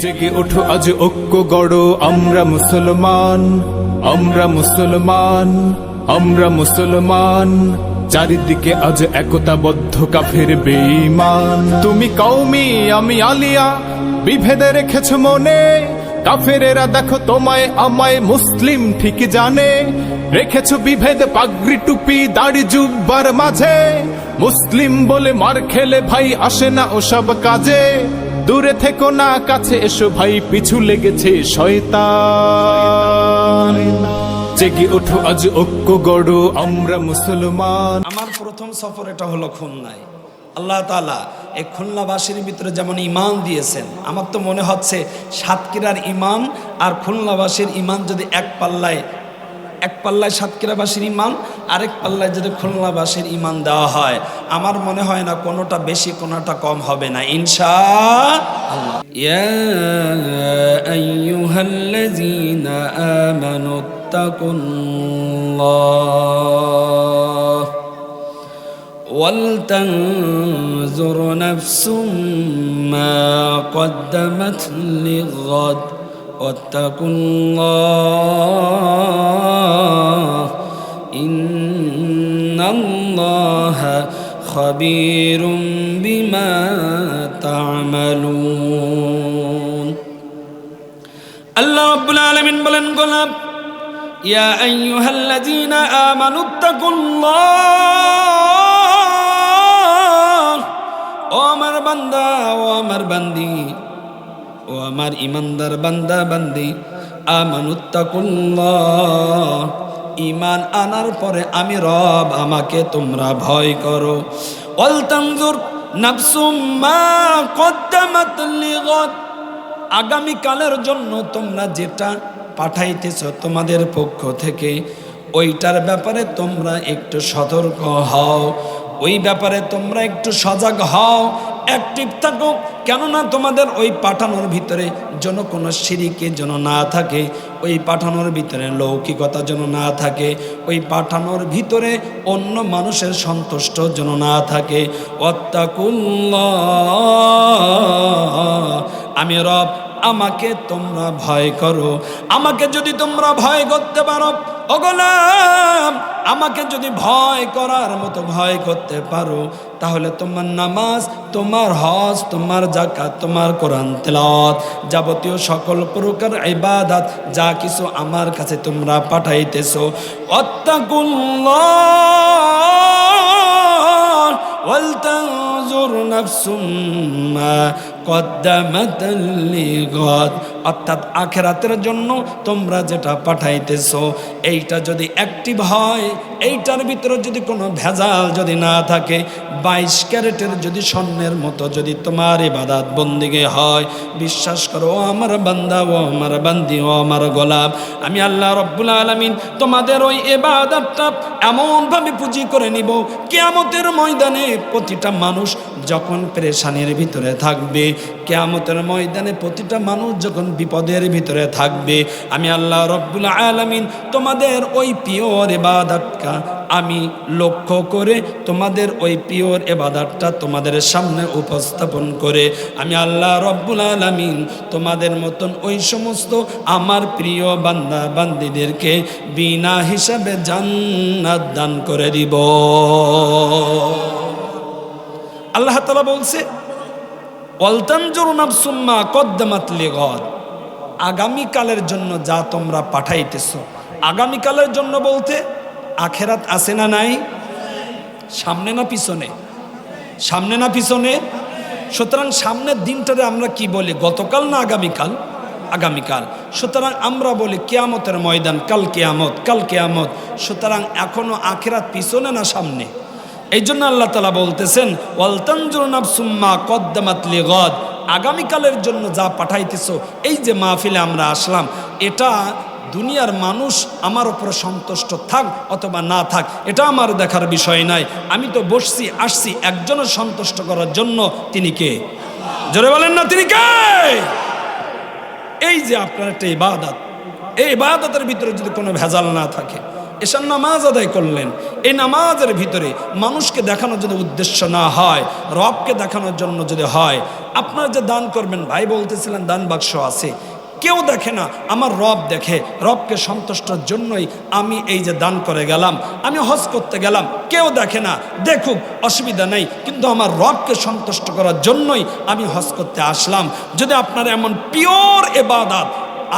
জেগে ওঠো আজ ঐক্য গড়ো, আমরা মুসলমান, আমরা মুসলমান, আমরা মুসলমান। চারিদিকে আজ একতাবদ্ধ কাফের বেঈমান। তুমি কওমি আমি আলিয়া, বিভেদে রেখেছ মনে। কাফেরেরা দেখো তোমায় আমায় মুসলিম ঠিক জানে। রেখেছ বিভেদ পাগড়ি টুপি দাড়ি জুব্বার মাঝে। মুসলিম বলে মার খেলে ভাই আসে না ওসব কাজে। দূরে থেকো না কাছে এসো ভাই, পিছু লেগেছে শয়তান। জেগে ওঠো আজ ঐক্য গড়ো, আমরা মুসলমান। আমার প্রথম সফর এটা হলো খুলনায়। আল্লাহ তাআলা এই খুলনাবাসীর ভিতরে যেমন ঈমান দিয়েছেন, আমার তো মনে হচ্ছে সাতক্ষীরার ঈমান আর খুলনাবাসীর ঈমান যদি এক পাল্লায় সাতক্ষীরাবাসীর ঈমান, আরেক পাল্লায় যদি খুলনাবাসীর ঈমান দেওয়া হয়, আমার মনে হয় না কোনোটা বেশি কোনোটা কম হবে না ইনশাআল্লাহ। ইয়া আইয়ুহাল্লাযীনা আমানুত্তাকুল্লাহ ওয়ালতানজুর নাফসুম মা কদ্দামাত লিগাদ ওয়াত্তাকুল্লাহ ইন্নাল্লাহা খাবীরুম বিমা তা'মালুন। আল্লাহ রাব্বুল আলামিন বলেন, গোলাপ ইয়া আইয়ুহাল্লাযীনা আমানুত্তাকুল্লাহ, ও আমার বান্দা, ও আমার বান্দি, ও আমার ইমানদার বান্দা বান্দি, আমানুত্তাকুল্লাহ, ঈমান আনার পরে আমি রব আমাকে তোমরা ভয় করো। ওয়াল তানজুর নাফসুম মা কদ্দামাত লিগাদ, আগামী কালের জন্য তোমরা যেটা পাঠাইতেছ তোমাদের পক্ষ থেকে, ওইটার ব্যাপারে তোমরা একটু সতর্ক হও, ওই ব্যাপারে তোমরা একটু সজাগ হও, অ্যাক্টিভ থাকো। কেননা তোমাদের ওই পাঠানোর ভিতরে যেন কোনো শিরকি যেন না থাকে, ওই পাঠানোর ভিতরে লৌকিকতা যেন না থাকে, ওই পাঠানোর ভিতরে অন্য মানুষের সন্তুষ্ট যেন না থাকে। ওয়াত্তাকুল্লাহ, আমি রব আমাকে তোমরা ভয় করো। আমাকে যদি তোমরা ভয় করতে পারো, ও গোলাম, আমাকে যদি ভয় করার মতো ভয় করতে পারো, তাহলে তোমার নামাজ, তোমার হজ, তোমার যাকাত, তোমার কোরআন তেলাওয়াত, যাবতীয় সকল প্রকার ইবাদত যা কিছু আমার কাছে তোমরা পাঠাইতেছো, ওয়াত্তাকুল্লাহ ওয়ালতানজুর নাফসুম মা কদ্দামাত লিগাদ, অর্থাৎ আখিরাতের জন্য তোমরা যেটা পাঠাইতেছো এইটা যদি অ্যাক্টিভ হয়, এইটার ভিতরে যদি কোনো ভেজাল যদি না থাকে, 22 ক্যারেটের যদি স্বর্ণের মতো যদি তোমার ইবাদত বন্দেগী হয়, বিশ্বাস করো আমার বান্দা, ও আমার বান্দি, ও আমার গোলাম, আমি আল্লাহ রাব্বুল আলামিন তোমাদের ওই ইবাদতটা এমনভাবে পুঁজি করে নিব, কিয়ামতের ময়দানে প্রতিটা মানুষ যখন পেরেশানির ভিতরে থাকবে, কিয়ামতের ময়দানে প্রতিটা মানুষ যখন বিপদের ভিতরে থাকবে, আমি আল্লাহ রাব্বুল আলামিন তোমাদের ওই পিওর ইবাদতটা আমি লক্ষ্য করে তোমাদের ওই পিওর ইবাদতটা তোমাদের সামনে উপস্থাপন করে আমি আল্লাহ রাব্বুল আলামিন তোমাদের মতন ওই সমস্ত আমার প্রিয় বান্দা বান্দীদেরকে বিনা হিসাবে জান্নাত দান করে দিব। আল্লাহ তাআলা বলছে, ওয়ালতানজুর নাফসুম মা কদ্দামাত লিগাদ, আগামীকালের জন্য যা তোমরা পাঠাইতেছো। আগামীকালের জন্য বলতে আখেরাত আছে না নাই? সামনে না পিছনে? সামনে না পিছনে? সুতরাং সামনের দিনটারে আমরা কি বলি? গতকাল না আগামীকাল? আগামীকাল। সুতরাং আমরা বলি কিয়ামতের ময়দান, কাল কিয়ামত, কাল কিয়ামত। সুতরাং এখনো আখেরাত পিছনে না সামনে? এই জন্য আল্লাহ তাআলা বলতেছেন, ওয়ালতানজুর নাফসুম মা কদ্দামাত লিগাদ, আগামীকালের জন্য যা পাঠাইতেছো। এই যে মাহফিলে আমরা আসলাম, এটা দুনিয়ার মানুষ আমার উপর সন্তুষ্ট থাক অথবা না থাক, এটা আমার দেখার বিষয় নাই। আমি তো বসছি, আসছি একজনের সন্তুষ্ট করার জন্য। তিনি কে? জোরে বলেন না, তিনি কে? এই যে আপনার একটা ইবাদত, এই ইবাদতের ভিতরে যদি কোনো ভেজাল না থাকে, এশার নামাজ আদায় করলেন। এই নামাজের ভিতরে মানুষকে দেখানোর যদি উদ্দেশ্য না হয়, রবকে দেখানোর জন্য যদি হয়, আপনারা যে দান করবেন, ভাই বলতেছিলেন দান বাক্স আছে, কেউ দেখে না, আমার রব দেখে। রবকে সন্তুষ্টর জন্যই আমি এই যে দান করে গেলাম, আমি হজ করতে গেলাম, কেউ দেখে না, দেখুক, অসুবিধা নেই, কিন্তু আমার রবকে সন্তুষ্ট করার জন্যই আমি হজ করতে আসলাম। যদি আপনার এমন পিওর ইবাদত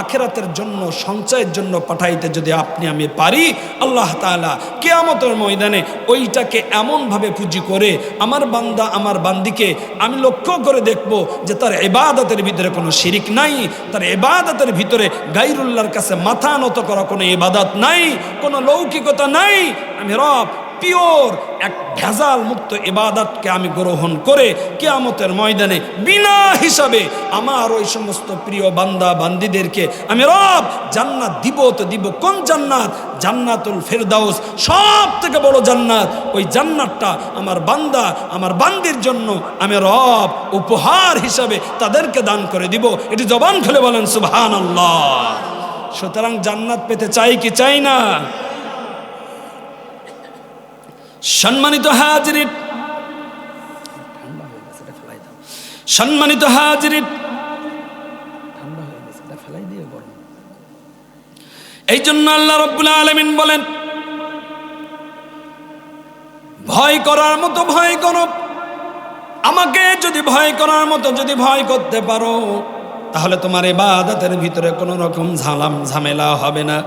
আখিরাতের জন্য, সঞ্চয়ের জন্য পাঠাইতে যদি আপনি আমি পারি, আল্লাহ তাআলা কিয়ামতের ময়দানে ওইটাকে এমনভাবে পুঁজি করে আমার বান্দা আমার বান্দিকে আমি লক্ষ্য করে দেখব যে তার ইবাদতের ভিতরে কোনো শিরিক নাই, তার ইবাদতের ভিতরে গায়রুল্লাহর কাছে মাথা নত করা কোনো ইবাদত নাই, কোনো লৌকিকতা নাই। আমি রব পিওর এক ভেজাল মুক্ত ইবাদতকে আমি গ্রহণ করে কিয়ামতের ময়দানে বিনা হিসাবে আমার ওই সমস্ত প্রিয় বান্দা বান্দিদেরকে আমি রব জান্নাত দিব। তো দিব কোন জান্নাত? জান্নাতুল ফেরদাউস, সব থেকে বড় জান্নাত। ওই জান্নাতটা আমার বান্দা আমার বান্দির জন্য আমি রব উপহার হিসাবে তাদেরকে দান করে দিব। এটি জবান খুলে বলেন সুবহানাল্লাহ। সুতরাং জান্নাত পেতে চাই কি চাই না? সম্মানিত হাজিরিন, সম্মানিত হাজিরিন, এই জন্য আল্লাহ রাব্বুল আলামিন বলেন, ভয় করার মতো ভয় করো আমাকে। যদি ভয় করার মতো যদি ভয় করতে পারো, তাহলে তোমার ইবাদতের ভিতরে কোনো রকম ঝামেলা হবে না।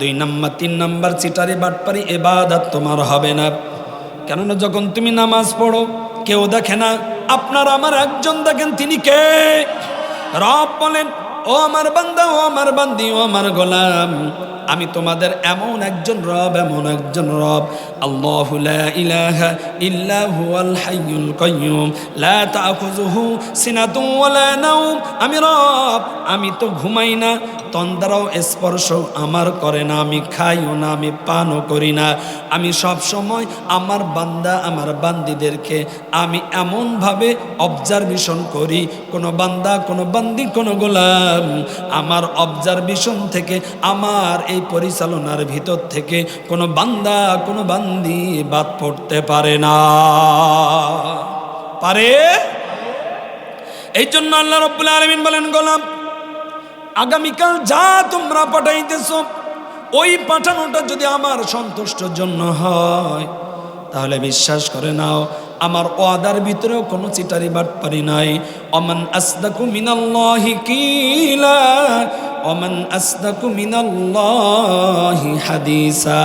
2 নাম্বার 3 নাম্বার চিটারি বাটপারি ইবাদত তোমার হবে না। কেননা যখন তুমি নামাজ পড়ো কেউ দেখে না, আপনার আমার একজন দেখেন, তিনি কে? রব বলেন, ও আমার বান্দা, ও আমার বান্দি, ও আমার গোলাম, আমি তোমাদের এমন একজন রব, এমন একজন রব, আল্লাহু লা ইলাহা ইল্লা হুয়াল হাইয়ুল কাইয়্যুম লা তাখুযুহু সিনাতুন ওয়ালা নাওম। আমি রব, আমি তো ঘুমাই না, তন্দ্রাও স্পর্শ আমার করে না, আমি খাইও না, আমি পানও করি না। আমি সব সময় আমার বান্দা আমার বান্দিদেরকে আমি এমনভাবে অবজারভেশন করি, কোনো বান্দা কোনো বান্দি কোনো গোলাম আমার অবজারভেশন থেকে, আমার এই পরিচালনার ভিতর থেকে কোনো বান্দা কোনো বান্দি বাদ পড়তে পারে না। পারে? এই জন্য আল্লাহ রাব্বুল আলামিন বলেন, গোলাম আগামীকাল যা তোমরা পাঠাইতেছো, ওই পাঠানোটা যদি আমার সন্তুষ্টর জন্য হয়, তাহলে বিশ্বাস করে নাও আমার ওয়াদার ভিতরেও কোনো চিটারি বাটপারি নাই। ওমান আসদাকু মিনাল্লাহি কিলা, ওমান আসদাকু মিনাল্লাহি হাদিসা।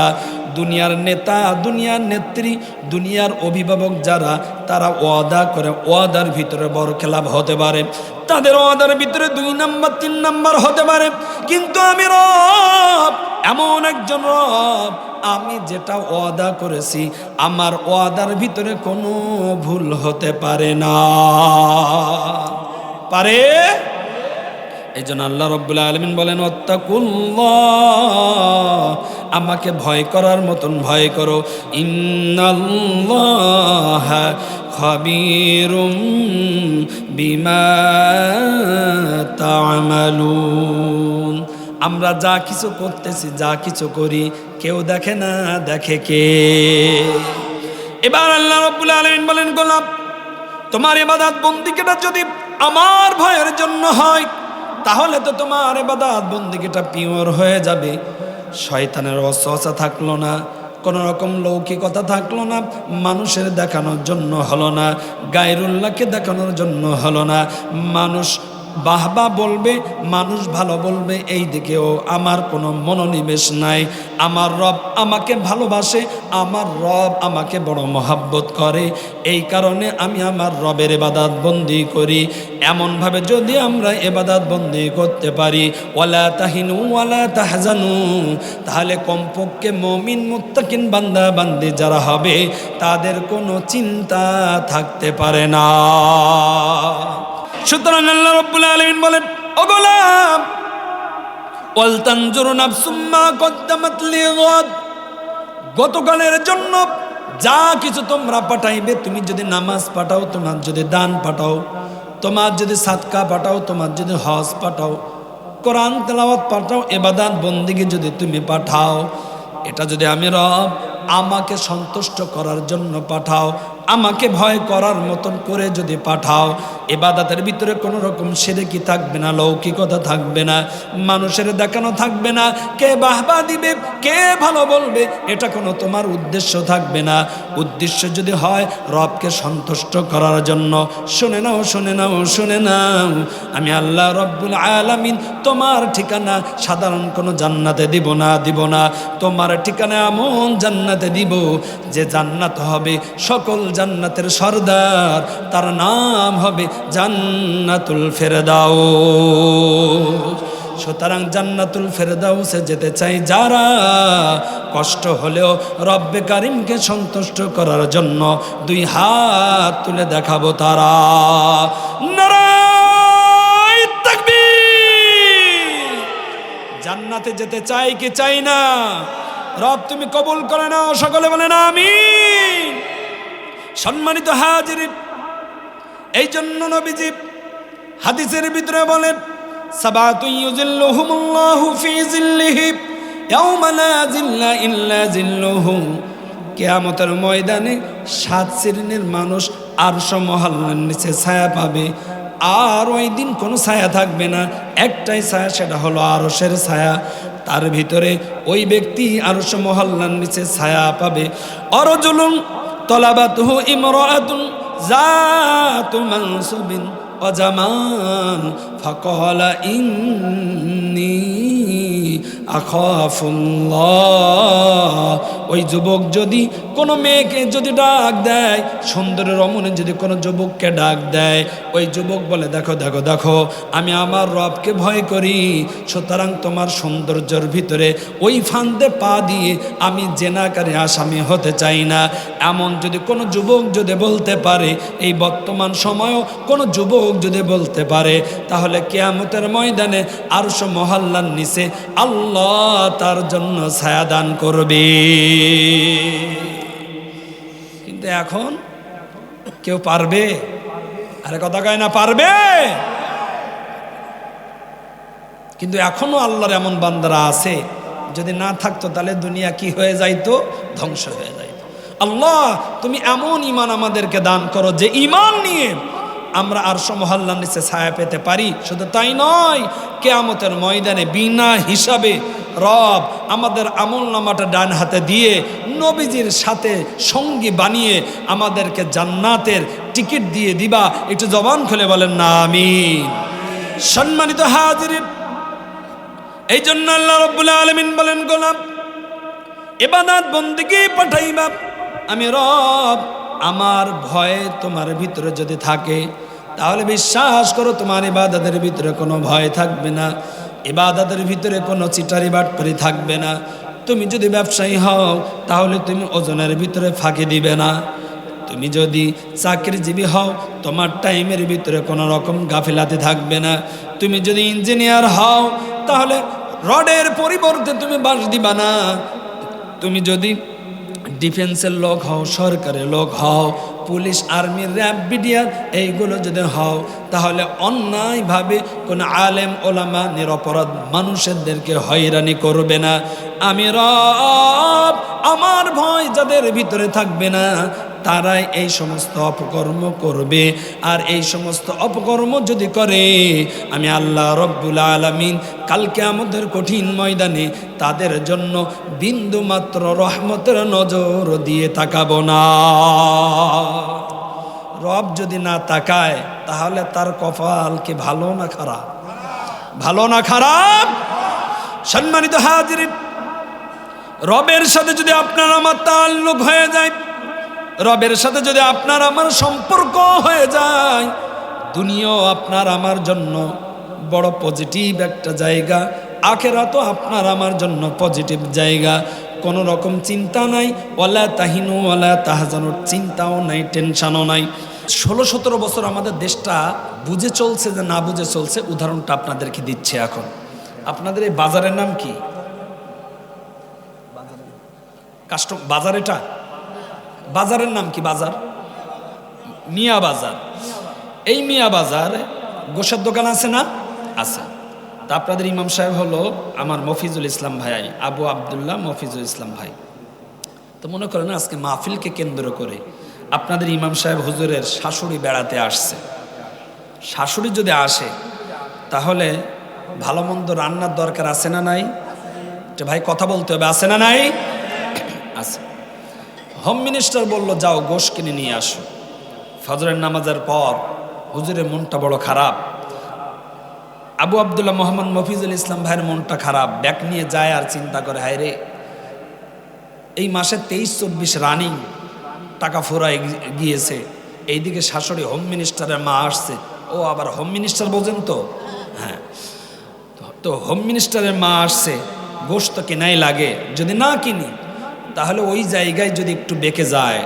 দুনিয়ার নেতা, দুনিয়ার নেত্রী, দুনিয়ার অভিভাবক যারা, তারা ওয়াদা করে, ওয়াদার ভিতরে বরখেলাপ হতে পারে, তাদের ওয়াদার ভিতরে 2 নাম্বার 3 নাম্বার হতে পারে, কিন্তু আমি রব এমন একজন রব, আমি যেটা ওয়াদা করেছি আমার ওয়াদার ভিতরে কোনো ভুল হতে পারে না। পারে? এই জন্য আল্লাহ রাব্বুল আলামিন বলেন, ওয়াত্তাকুল্লাহ, আমাকে ভয় করার মতন ভয় করো। ইন্নাল্লাহা খাবীরুম বিমা তা'মালুন। আমরা যা কিছু করতেছি, যা কিছু করি, কেউ দেখে না, দেখে কে? এবার আল্লাহ রাব্বুল আলামিন বলেন, গোলাম তোমার ইবাদত বন্দেগীটা যদি আমার ভয়ের জন্য হয়, তাহলে তো তোমার ইবাদত বন্দেগীটা পিওর হয়ে যাবে। শয়তানের ওয়াসওয়াসা থাকলো না, কোনো রকম লৌকিকতা থাকলো না, মানুষের দেখানোর জন্য হলো না, গায়রুল্লাহকে দেখানোর জন্য হলো না। মানুষ বাহবা বলবে, মানুষ ভালো বলবে, এই দিকেও আমার কোনো মনোনিবেশ নাই। আমার রব আমাকে ভালোবাসে, আমার রব আমাকে বড় মহাব্বত করে, এই কারণে আমি আমার রবের ইবাদত বন্দি করি। এমনভাবে যদি আমরা ইবাদত বন্দি করতে পারি, ওয়ালা তাহিনু ওয়ালা তাহজানু, তাহলে কমপক্ষে মুমিন মুত্তাকিন বান্দা বান্দি যারা হবে, তাদের কোনো চিন্তা থাকতে পারে না। সুতরাং আল্লাহ রাব্বুল আলামিন বলেন, ও গোলাম, ওয়াল তানজুরু নাফসুম মা কদ্দামাত লিগাদ, গতকালের জন্য যা কিছু তোমরা পাঠাইবে, তুমি যদি নামাজ পাঠাও, তোমার যদি দান পাঠাও, তোমার যদি সাদকা পাঠাও, তোমার যদি হজ পাঠাও, কোরআন তেলাওয়াত পাঠাও, ইবাদত বন্দেগী যদি তুমি পাঠাও, এটা যদি আমি রব আমাকে সন্তুষ্ট করার জন্য পাঠাও, আমাকে ভয় করার মতন করে যদি পাঠাও, ইবাদতের ভিতরে কোনো রকম শিরকি থাকবে না, লৌকিকতা থাকবে না, মানুষের দেখানো থাকবে না, কে বাহবা দিবে কে ভালো বলবে এটা কোনো তোমার উদ্দেশ্য থাকবে না। উদ্দেশ্য যদি হয় রবকে সন্তুষ্ট করার জন্য, শুনে নাও শুনে নাও শুনে নাও, আমি আল্লাহ রব্বুল আলামিন তোমার ঠিকানা সাধারণ কোনো জান্নাতে দিব না, তোমার ঠিকানা এমন জান্নাতে দিব যে জান্নাত হবে সকল জান্নাতের সর্দার, তার নাম হবে জান্নাতুল ফেরদাউস। সুতরাং জান্নাতুল ফেরদাউসে যেতে চাই যারা, কষ্ট হলেও রব্বে কারিমকে সন্তুষ্ট করার জন্য দুই হাত তুলে দেখাবো তারা। নারায়ে তাকবীর! জান্নাতে যেতে চাই কি চাই না? রব তুমি কবুল করে নাও, সকলে বলেন আমিন। সম্মানিত হাজির, এই জন্য নবীজি হাদিসের ভিতরে বলেন, সাবাতুন ইউজিল্লুহুমুল্লাহু ফি জিল্লিহি ইয়াওমা লা জিল্লা ইল্লা জিল্লুহু। কিয়ামতের ময়দানে 7 শ্রেণীর মানুষ আরশ মহল্লার নিচে ছায়া পাবে, আর ওই দিন কোনো ছায়া থাকবে না, একটাই ছায়া, সেটা হলো আরশের ছায়া। তার ভিতরে ওই ব্যক্তি আরশ মহল্লার নিচে ছায়া পাবে। অরজুলুন তলাবাতুহু ইমরাআতুন যাতু মানসুবিন ওয়া জামাল ফাকালা ইন্নী আখাফুল্লাহ। ওই যুবক যদি কোনো মেয়েকে যদি ডাক দেয়, সুন্দর রমণী যদি কোনো যুবককে ডাক দেয়, ওই যুবক বলে দেখো দেখো দেখো আমি আমার রবকে ভয় করি, সুতরাং তোমার সৌন্দর্যের ভিতরে ওই ফান্দে পা দিয়ে আমি জেনাকারী আসামি হতে চাই না। এমন যদি কোনো যুবক যদি বলতে পারে, এই বর্তমান সময়ও কোনো যুবক যদি বলতে পারে, তাহলে কিয়ামতের ময়দানে আরশ মহল্লার নিচে আল্লাহ তার জন্য ছায়া দান করবে। কিন্তু এখন কেউ পারবে? আরে কথা কয় না, পারবে? কিন্তু এখনো আল্লাহর এমন বান্দারা আছে, যদি না থাকতো তাহলে দুনিয়া কি হয়ে যাইতো? ধ্বংস হয়ে যাইতো। আল্লাহ তুমি এমন ঈমান আমাদেরকে দান করো যে ঈমান নিয়ে আমরা আরশ মহল্লার নিচে ছায়া পেতে পারি। শুধু তাই নয়, কিয়ামতের ময়দানে বিনা হিসাবে রব আমাদের আমলনামাটা ডান হাতে দিয়ে নবীজির সাথে সঙ্গী বানিয়ে আমাদেরকে জান্নাতের টিকিট দিয়ে দিবা। একটু জবান খুলে বলেন না আমিন। সম্মানিত হাজিরিন, এই জন্য আল্লাহ রাব্বুল আলামিন বলেন, গোলাম ইবাদত বন্দেগী পাঠাইবা, আমি রব আমার ভয় তোমার ভিতরে যদি থাকে, তাহলে বিশ্বাস করো তোমার ইবাদতের ভিতরে কোনো ভয় থাকবে না, ইবাদতের ভিতরে কোনো চিটারি বাটপারি থাকবে না। তুমি যদি ব্যবসায়ী হও, তাহলে তুমি ওজনের ভিতরে ফাঁকি দিবে না। তুমি যদি চাকরিজীবী হও, তোমার টাইমের ভিতরে কোনো রকম গাফিলাতি থাকবে না। তুমি যদি ইঞ্জিনিয়ার হও, তাহলে রডের পরিবর্তে তুমি বাঁশ দিবা না। তুমি যদি ডিফেন্সের লোক হও, সরকারের লোক হও, পুলিশ, আর্মি, র্যাব, বিডিআর, এইগুলো যদি হও, তাহলে অন্যায়ভাবে কোনো আলেম ওলামা নিরপরাধ মানুষদেরকে হয়রানি করবে না। আমি রব আমার ভয় যাদের ভিতরে থাকবে না, তারাই এই সমস্ত অপকর্ম করবে। আর এই সমস্ত অপকর্ম যদি করে, আমি আল্লাহ রব্বুল আলামিন কালকে আমাদের কঠিন ময়দানে তাদের জন্য বিন্দু মাত্র রহমতের নজর দিয়ে তাকাবো না। রব যদি না তাকায়, তাহলে তার কপাল কি ভালো না খারাপ? ভালো না খারাপ? সম্মানিত হাজিরিন, রবের সাথে যদি আপনার আমার তাল্লুক হয়ে যায়, রবের সাথে যদি আপনার আমার সম্পর্ক হয়ে যায়, দুনিয়াও আপনার আমার জন্য বড় পজিটিভ একটা জায়গা, আখিরাতও আপনার আমার জন্য পজিটিভ জায়গা। কোনো রকম চিন্তা নাই, ওয়ালা তাহিনু ওয়ালা তাহজানুর, চিন্তাও নাই, টেনশনও নাই। 16-17 বছর আমাদের দেশটা বুঝে চলছে যে না বুঝে চলছে, উদাহরণটা আপনাদেরকে দিচ্ছে। এখন আপনাদের এই বাজারের নাম কি? বাজার, এটা বাজারের নাম কি? বাজার মিয়া বাজার। এই মিয়া বাজার গোশের দোকান আছে না? আছে। তা আপনাদের ইমাম সাহেব হলো আমার মফিজুল ইসলাম ভাই, আবু আবদুল্লাহ মফিজুল ইসলাম ভাই। তো মনে করেন আজকে মাহফিলকে কেন্দ্র করে আপনাদের ইমাম সাহেব হুজুরের শাশুড়ি বেড়াতে আসছে। শাশুড়ি যদি আসে তাহলে ভালো মন্দ রান্নার দরকার আছে না নাই? যে ভাই কথা বলতে হবে, আছে না নাই? আছে। হোম মিনিস্টার বলল যাও গোশ কিনে নিয়ে আসো। ফজরের নামাজের পর হুজুরের মনটা বড় খারাপ। আবু আবদুল্লাহ মোহাম্মদ মফিজুল ইসলাম ভাইয়ের মনটা খারাপ। ব্যাগ নিয়ে যায় আর চিন্তা করে, হায় রে, এই মাসে 23-24 রানিং টাকা ফুরায় গিয়েছে, এইদিকে শাশুড়ি হোম মিনিস্টারের মা আসছে। ও আবার হোম মিনিস্টার বোঝেন তো? হ্যাঁ, তো হোম মিনিস্টারের মা আসছে, গোশত তো কেনাই লাগে। যদি না কিনি তাহলে ওই জায়গায় যদি একটু বেঁকে যায়,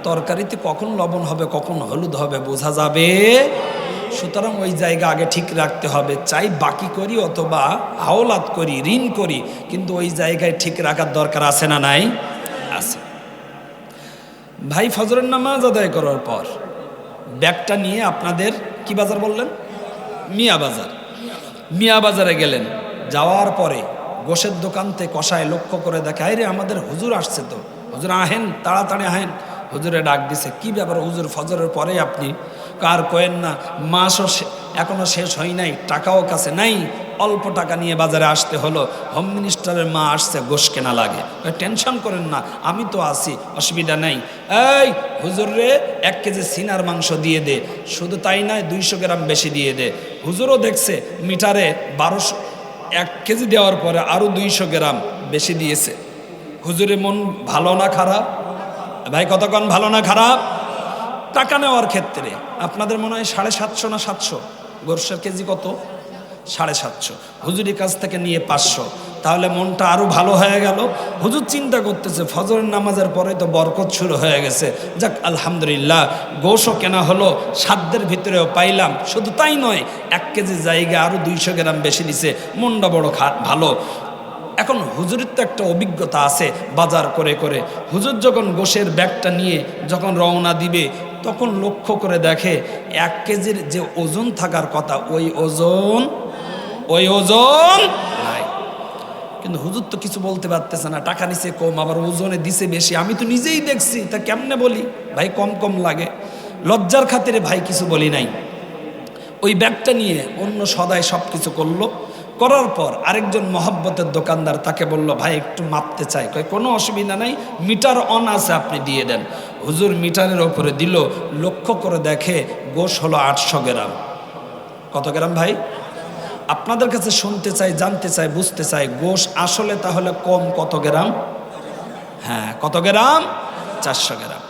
তরকারিতে কখন লবণ হবে কখন হলুদ হবে বোঝা যাবে। সুতরাং ওই জায়গা আগে ঠিক রাখতে হবে। চাই বাকি করি অথবা হাওলাত করি, ঋণ করি, কিন্তু ওই জায়গায় ঠিক রাখার দরকার আছে না নাই? আছে। ভাই ফজরের নামাজ আদায় করার পর ব্যাগটা নিয়ে আপনাদের কি বাজার বললেন? মিয়া বাজার। মিয়া বাজারে গেলেন। যাওয়ার পরে গোশের দোকানতে কষায় লক্ষ্য করে দেখে, আরে আমাদের হুজুর আসছে, তো হুজুর আহেন, তাড়াতাড়ি আহেন। হুজুরে ডাক দিছে, কি ব্যাপার হুজুর, ফজরের পরে আপনি? কার কোয়েন না, মাসও এখনো শেষ হয় নাই, টাকাও কাছে নাই, অল্প টাকা নিয়ে বাজারে আসতে হলো। হোম মিনিস্টারের মা আসছে, গোশ কেনা লাগে। টেনশন করেন না, আমি তো আছি, অসুবিধা নাই। এই হুজুর রে 1 কেজি সিনার মাংস দিয়ে দে। শুধু তাই নয়, 200 গ্রাম বেশি দিয়ে দে। হুজুরও দেখছে মিটারে 1200, 1 কেজি দেওয়ার পরে আরো 200 গ্রাম বেশি দিয়েছে। হুজুরের মন ভালো না খারাপ? ভাই কতক্ষণ ভালো না খারাপ? টাকা নেওয়ার ক্ষেত্রে আপনাদের মনে হয় 750 না 700 গোরসের কেজি কত? 750। হুজুরের কাছ থেকে নিয়ে 500। তাহলে মনটা আরো ভালো হয়ে গেল। হুজুর চিন্তা করতেছে ফজরের নামাজের পরে তো বরকত শুরু হয়ে গেছে, যাক আলহামদুলিল্লাহ, গোশও কেনা হলো, সাধ্যের ভিতরেও পাইলাম। শুধু তাই নয়, 1 কেজি জায়গা আরো 200 গ্রাম বেশি দিছে, মনটা বড় ভালো। এখন হুজুরের তো একটা অভিজ্ঞতা আছে বাজার করে করে। হুজুর যখন গোশের ব্যাগটা নিয়ে যখন রওনা দিবে, তখন লক্ষ্য করে দেখে 1 কেজির যে ওজন থাকার কথা ওই ওজন নাই। কিন্তু হুজুর তো কিছু বলতে পারতেছে না, টাকা নিচে কম, আবার ওজনে দিছে বেশি। আমি তো নিজেই দেখছি, তা কেমনে বলি? ভাই কম কম লাগে, লজ্জার খাতিরে ভাই কিছু বলি নাই। ওই ব্যাগটা নিয়ে অন্য সদায় সব কিছু করলো। করার পর আরেকজন মহব্বতের দোকানদার তাকে বলল, ভাই একটু মাপতে চাই। কয় কোনো অসুবিধা নাই, মিটার অন আছে, আপনি দিয়ে দেন। হুজুর মিটারের ওপরে দিল, লক্ষ্য করে দেখে গোশ হলো 800 গ্রাম। কত গ্রাম ভাই? আপনাদের কাছে শুনতে চাই, জানতে চাই, বুঝতে চাই, গোশ আসলে তাহলে কম কত গ্রাম? হ্যাঁ, কত গ্রাম? 400 গ্রাম।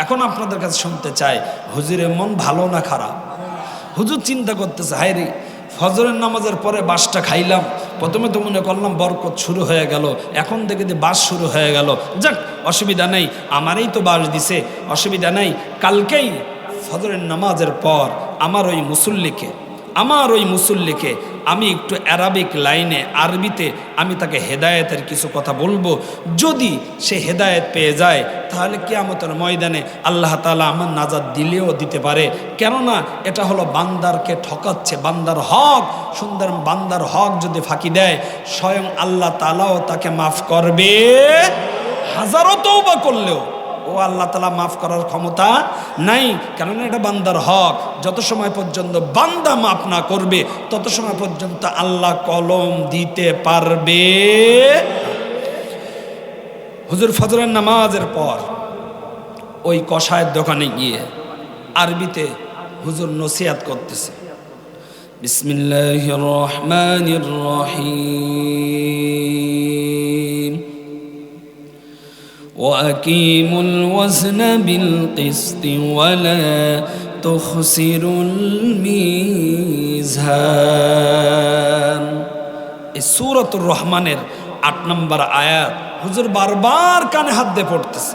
এখন আপনাদের কাছে শুনতে চাই, হুজুরের মন ভালো না খারাপ? হুজুর চিন্তা করতেছে, হায় রে, ফজরের নামাজের পরে বাসটা খাইলাম, প্রথমে তো মনে করলাম বরকত শুরু হয়ে গেল, এখন থেকে যে বাস শুরু হয়ে গেল, যাক অসুবিধা নেই, আমারই তো বাস দিছে, অসুবিধা নেই। কালকেই ফজরের নামাজের পর আমার ওই মুসল্লিকে আমি একটু অ্যারাবিক লাইনে, আরবিতে আমি তাকে হেদায়েতের কিছু কথা বলবো। যদি সে হেদায়েত পেয়ে যায় তাহলে কিয়ামতের ময়দানে আল্লাহ তাআলা আমার নাজাত দিলেও দিতে পারে। কেননা এটা হলো বান্দারকে ঠকাচ্ছে, বান্দার হক, সুন্দর বান্দার হক যদি ফাঁকি দেয়, স্বয়ং আল্লাহ তাআলাও তাকে মাফ করবে। হাজারো তওবা করলেও ও আল্লাহ তাআলা মাফ করার ক্ষমতা নাই, কেননা এটা বান্দার হক। যত সময় পর্যন্ত বান্দা মাফ না করবে তত সময় পর্যন্ত আল্লাহ কলম দিতে পারবে। হুজুর ফজরের নামাজের পর ওই কষায়ের দোকানে গিয়ে আরবিতে হুজুর নসিহত করতেছে, বিসমিল্লাহির রহমানির রহিম, وأقيموا الوزن بالقسط ولا تخسروا الميزان। এই সূরাতুর রহমানের 8 নম্বর আয়াত হুজুর বারবার কানে হাত দিয়ে পড়তেছে,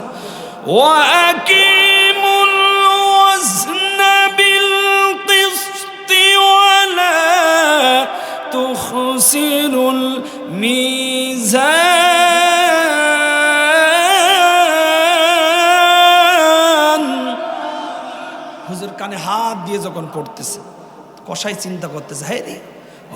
وأقيموا الوزن بالقسط ولا تخسروا الميزان। হুজুর কানে হাত দিয়ে যখন পড়তেছে, কসাই চিন্তা করতেছে, হ্যাঁ রে,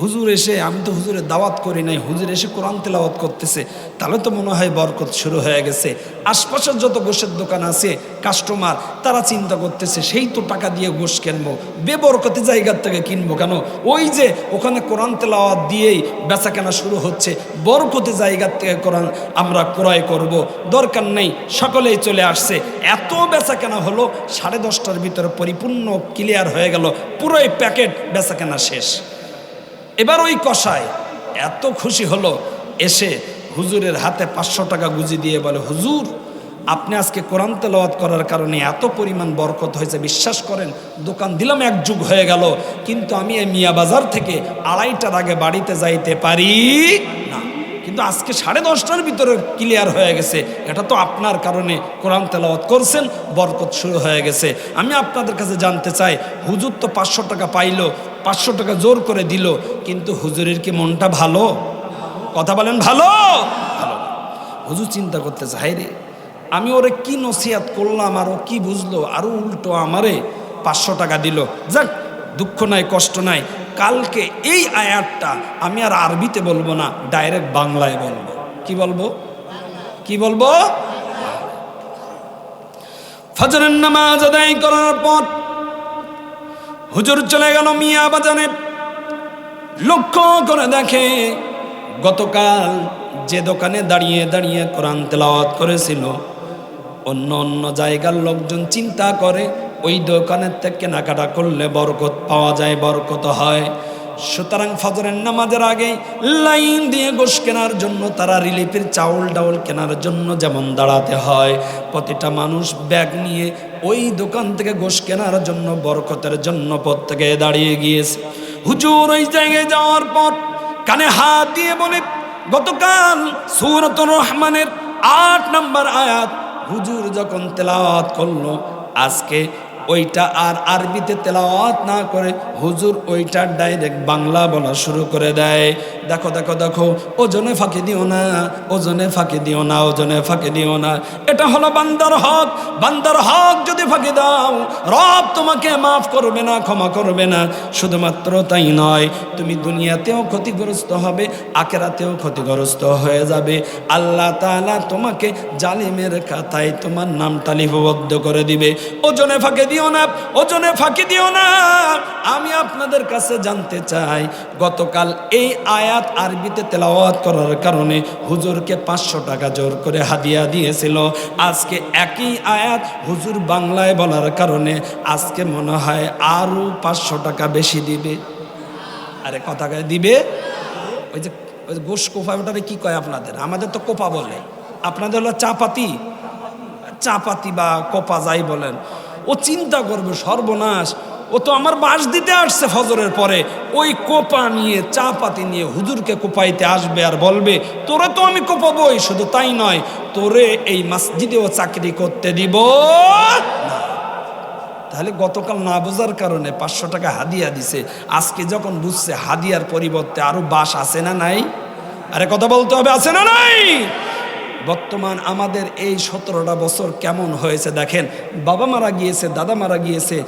হুজুর এসে, আমি তো হুজুরের দাওয়াত করি নাই, হুজুর এসে কোরআন তেলাওয়াত করতেছে, তাহলে তো মনে হয় বরকত শুরু হয়ে গেছে। আশপাশের যত গোশের দোকান আছে কাস্টমার, তারা চিন্তা করতেছে সেই তো টাকা দিয়ে গোশ কিনবো, বেবরকতি জায়গার থেকে কিনবো কেন? ওই যে ওখানে কোরআন তেলাওয়াত দিয়েই বেচা কেনা শুরু হচ্ছে, বরকতি জায়গার থেকে কোরআন আমরা ক্রয় করব, দরকার নেই। সকলেই চলে আসছে, এত বেচা কেনা হলো, 10:30টার ভিতরে পরিপূর্ণ ক্লিয়ার হয়ে গেল, পুরোই প্যাকেট বেচা কেনা শেষ। এবার ওই কসাই এত খুশি হলো, এসে হুজুরের হাতে 500 টাকা গুঁজি দিয়ে বলে, হুজুর আপনি আজকে কোরআন তেলাওয়াত করার কারণে এত পরিমাণ বরকত হয়েছে, বিশ্বাস করেন দোকান দিলাম 1 যুগ হয়ে গেল, কিন্তু আমি এই মিয়া বাজার থেকে 2:30টার আগে বাড়িতে যাইতে পারি না, কিন্তু আজকে 10:30টার ভিতরে ক্লিয়ার হয়ে গেছে। এটা তো আপনার কারণে কোরআন তেলাওয়াত করছেন, বরকত শুরু হয়ে গেছে। আমি আপনাদের কাছে জানতে চাই, হুজুর তো 500 টাকা পাইলো, 500 টাকা জোর করে দিল, কিন্তু হুজুরের কি মনটা ভালো? কথা বলেন, ভালো? ভালো। হুজুর চিন্তা করতেছে, হায় রে, আমি ওরে কি নসিহাত করলাম আর ও কি বুঝলো, আরো উল্টো আমারে 500 টাকা দিল। যাক, দুঃখ নাই, কষ্ট নাই, কালকে এই আয়াতটা আমি আর আরবিতে বলবো না, ডাইরেক্ট বাংলায় বলবো। কি বলবো? কি বলবো? ফজরের নামাজ আদায় করার পর হুজুর চলে গেল মিয়া বাজারে। লক্ষ্য করে দেখে গতকাল যে দোকানে দাঁড়িয়ে দাঁড়িয়ে কোরআন তেলাওয়াত করেছিল, অন্য অন্য জায়গার লোকজন চিন্তা করে ওই দোকানের থেকে কেনাকাটা করলে বরকত পাওয়া যায়, বরকত হয়। সুতরাং ফজরের নামাজের আগে লাইন দিয়ে গোশ কেনার জন্য, তারা রিলিফের চাউল ডাউল কেনার জন্য যেমন দাঁড়াতে হয়, প্রতিটা মানুষ ব্যাগ নিয়ে ওই দোকান থেকে গোশ কেনার জন্য, বরকতের জন্য প্রত্যেকে দাঁড়িয়ে গিয়েছে। হুজুর ওই জায়গায় যাওয়ার পর কানে হাত দিয়ে বলে, গতকাল সূরাতুর রহমানের 8 নম্বর আয়াত হুজুর যখন তেলাওয়াত করলো, আজকে ওইটা আর আরবিতে তেলাওয়াত না করে হুজুর ওইটা ডাইরেক্ট বাংলা বলা শুরু করে দেয়। দেখো দেখো দেখো, ওজনে ফাঁকি দিও না, ওজনে ফাঁকি দিও না, ওজনে ফাঁকি দিও না। এটা হলো বান্দার হক। বান্দার হক যদি ফাঁকি দাও, রব তোমাকে মাফ করবে না, ক্ষমা করবে না। শুধুমাত্র তাই নয়, তুমি দুনিয়াতেও ক্ষতিগ্রস্ত হবে, আখিরাতেও ক্ষতিগ্রস্ত হয়ে যাবে। আল্লাহ তাআলা তোমাকে জালিমের খাতায় তোমার নামটা লিপিবদ্ধ করে দিবে। ওজনে ফাঁকি দিও না, ওজনে ফাঁকি দিও না। আমি আপনাদের কাছে জানতে চাই, গতকাল এই আয়াত আরবিতে তেলাওয়াত করার কারণে হুজুরকে 500 টাকা জোর করে হাদিয়া দিয়েছিল। আজকে একই আয়াত হুজুর বাংলায় বলার কারণে আজকে মনে হয় আরো 500 টাকা বেশি দিবে। আরে কথা কয় দিবে। ওই যে গোশ কোপা, ওটারে কি কয় আপনাদের? আমাদের তো কোপা বলে, আপনাদের হলো চাপাতি, চাপাতি বা কোপা যাই বলেন। ও চিন্তা করবে, সর্বনাশ, ও তো আমার বাস দিতে আসছে ফজরের পরে, ওই কোপা নিয়ে, চা পাতি নিয়ে হুজুরকে কোপাইতে আসবে আর বলবে তোরে তো আমি কোপাবই। শুধু তাই নয়, তোরে এই মসজিদেও চাকরি করতে দিব না। তাহলে গতকাল না বোঝার কারণে 500 টাকা হাদিয়া দিছে, আজকে যখন বুঝছে হাদিয়ার পরিবর্তে আরো বাস আছে না নাই? আরে কথা বলতে হবে, আছে না নাই? বর্তমান আমাদের এই 17টা বছর কেমন হয়েছে দেখেন। বাবা মারা গিয়েছে, দাদা মারা গিয়েছে,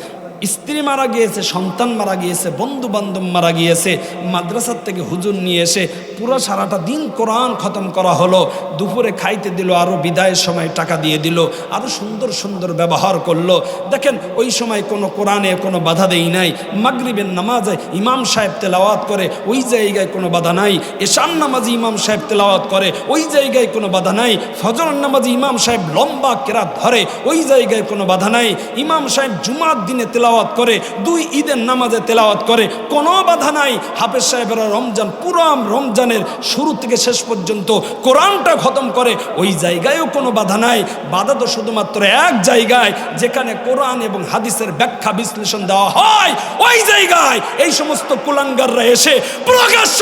স্ত্রী মারা গিয়েছে, সন্তান মারা গিয়েছে, বন্ধু বান্ধব মারা গিয়েছে, মাদ্রাসার থেকে হুজুর নিয়ে এসে পুরো সারাটা দিন কোরআন খতম করা হলো। দুপুরে খাইতে দিল, আরও বিদায়ের সময় টাকা দিয়ে দিল, আরও সুন্দর সুন্দর ব্যবহার করলো। দেখেন ওই সময় কোনো কোরআনে কোনো বাধা দেই নাই। মাগরিবের নামাজে ইমাম সাহেব তেলাওয়াত করে, ওই জায়গায় কোনো বাধা নাই। এশার নামাজে ইমাম সাহেব তেলাওয়াত করে, ওই জায়গায় কোনো বাধা নাই। ফজরের নামাজে ইমাম সাহেব লম্বা কেরাত ধরে, ওই জায়গায় কোনো বাধা নাই। ইমাম সাহেব জুমার দিনে তেলাওয়াত করে, 2 ঈদের নামাজে তেলাওয়াত করে, কোনো বাধা নাই। হাফেজ সাহেবেরা রমজান, পুরো রমজানের শুরু থেকে শেষ পর্যন্ত কোরআনটা খতম করে, ওই জায়গায়ও কোনো বাধা নাই। বাধা তো শুধুমাত্র এক জায়গায়, যেখানে কোরআন এবং হাদিসের ব্যাখ্যা বিশ্লেষণ দেওয়া হয়, ওই জায়গায় এই সমস্ত কুলাঙ্গাররা এসে প্রকাশ্য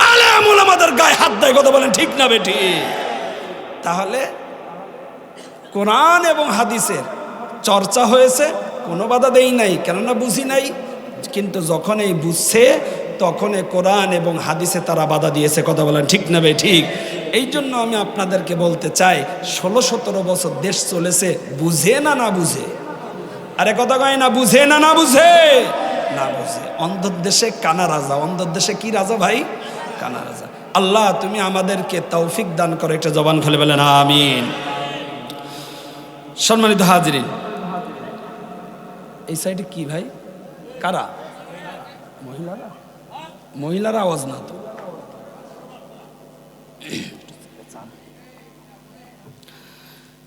আলেম ওলামাদের গায়ে হাত দেয়। কথা বলেন ঠিক না বেঠি? তাহলে কোরআন এবং হাদিসের চর্চা হয়েছে, কোনো বাধা দেই নাই, কেননা বুঝি নাই। কিন্তু যখন এই বুঝছে, তখন কোরআন এবং হাদিসে তারা বাধা দিয়েছে। কথা বলেন ঠিক না ভাই? ঠিক। এই জন্য আমি আপনাদেরকে বলতে চাই, 16-17 বছর দেশ চলেছে, বুঝে না না বুঝে? আরে কথা কয় না, বুঝে না না বুঝে? না বোঝে। অন্ধর দেশে কানা রাজা, অন্ধর দেশে কি রাজা ভাই? কানা রাজা। আল্লাহ তুমি আমাদেরকে তৌফিক দান করে, একটা জবান খুলে বলেন আমিন। সম্মানিত হাজরিন, এই সাইডে কি ভাই? কারা? মহিলারা? মহিলারা আওয়াজ না তো।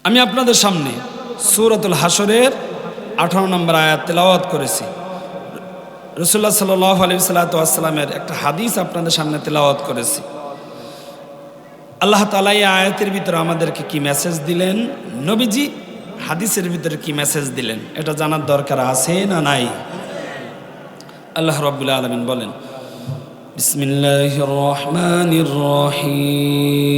আমি আপনাদের সামনে সূরাতুল হাশরের 18 নম্বর আয়াত তেলাওয়াত করেছি। রাসূলুল্লাহ সাল্লাল্লাহু আলাইহি ওয়াসাল্লামের একটা হাদিস আপনাদের সামনে তেলাওয়াত করেছি। আল্লাহ তাআলা এই আয়াতের ভিতরে আমাদেরকে কি মেসেজ দিলেন, নবীজি হাদিসের ভিতরে কি মেসেজ দিলেন, এটা জানার দরকার আছে না নাই? আল্লাহ রাব্বুল আলামিন বলেন, বিসমিল্লাহির রহমানির রহিম,